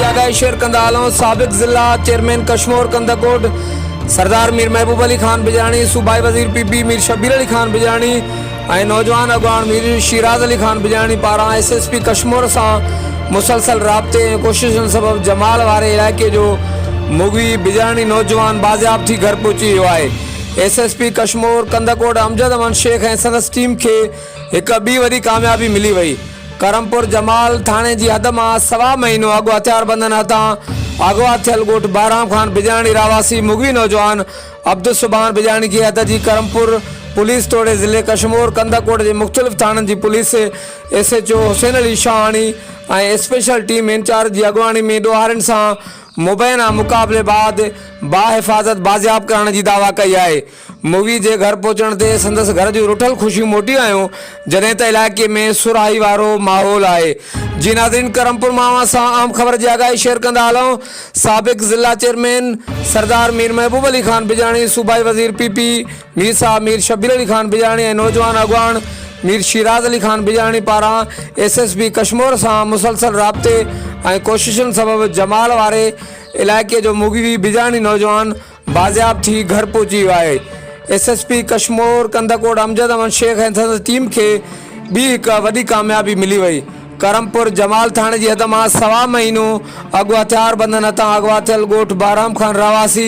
जी आगाही share कंदा हलूं। साबिक ज़िला चेयरमैन कशमोर कंदाकोट सरदार मीर महबूब अली खान बिजाणी, सूबाई वज़ीर पीपी मीर शब्बीर अली खान बिजाणी ऐं नौजवान अॻवान मीर शिराज अली खान बिजाणी पारां SSP कशमोर सां मुसलसल राब्ते ऐं कोशिशुनि सबबि जमाल वारे इलाइक़े जो मुगी बिजाणी नौजवान बाज़ियाब थी घर पहुची वियो आहे। SSP कशमोर कंदाकोट अमजद अमन शेख ऐं संदसि टीम खे हिकु ॿी वॾी कामयाबी मिली वई। करमपुर जमाल थाणे जी हद मां सवा महीनो अॻु हथियारबंदनि हथां अगवा थियल ॻोठ बाराम खान बिजाणी रावासी मुगवी नौजवान अब्दुल सुबान बिजाणी की हद जी करमपुर पुलिस तोड़े ज़िले कशमोर कंदाकोट जे मुख़्तलिफ़ थाननि जी पुलिस SHO हुसैन अली शाहानी ऐं स्पेशल टीम इंचार्ज जी अॻवानी में ॾोहारनि सां मुबैना मुक़ाबले बाद बाहिफ़ाज़त बाज़ियाब करण जी दावा कई आहे। मुवी जे घर पहुचण ते संदसि घर जूं रुठल ख़ुशियूं मोटी आयूं, जॾहिं त इलाइक़े में सुराही वारो माहौल आहे। जी नाज़रीन, करमपुर मां सां आम ख़बर जी आगाही शेयर कंदा हलूं। साबिक़ ज़िला चेयरमैन सरदार मीर महबूब अली खान बिजाणी, सूबाई वज़ीर PP मीर साहब मीर शब्बीर अली खान बिजाणी ऐं नौजवान अॻवान मीर शिराज अली खान बिजाणी पारां SSP कशमोर सां मुसलसल राब्ते ऐं कोशिशुनि सबबि जमाल वारे इलाइक़े जो मुगी बिजाणी नौजवान बाज़ियाब थी घर पहुची वियो आहे। SSP कशमोर कंदाकोट अमजद अमन शेख ऐं संदसि टीम खे ॿी हिकु वॾी कामयाबी मिली वई। करमपुर जमाल थाणे जी हद मां सवा महीनो अॻु हथियारबंदनि हथां अगवा थियल ॻोठ बाराम खान रावासी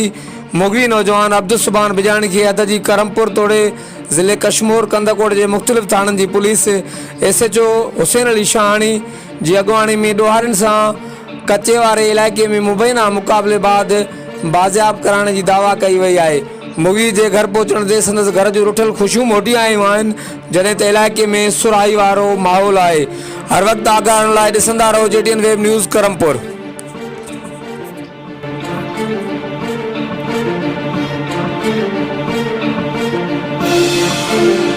मुगवी नौजवान अब्दुल सुबान बिजाणी की हद जी करमपुर तोड़े ज़िले कशमोर कंदाकोट जे मुख़्तलिफ़ थाननि जी पुलिस SHO हुसैन अली शाहानी जी अॻवानी में ॾोहारनि सां कचे वारे इलाइक़े में मुबैना मुक़ाबले बाद बाज़ियाब करण जी दावा कई वई आहे। मुगी जे घर पहुचण ते संदसि घर जूं रुठल ख़ुशियूं मोटी आयूं आहिनि, जॾहिं त इलाइक़े में सुराही वारो माहौल आहे। हर वक़्तु आगाहण लाइ ॾिसंदा रहो JTN web news Karampur. Thank you.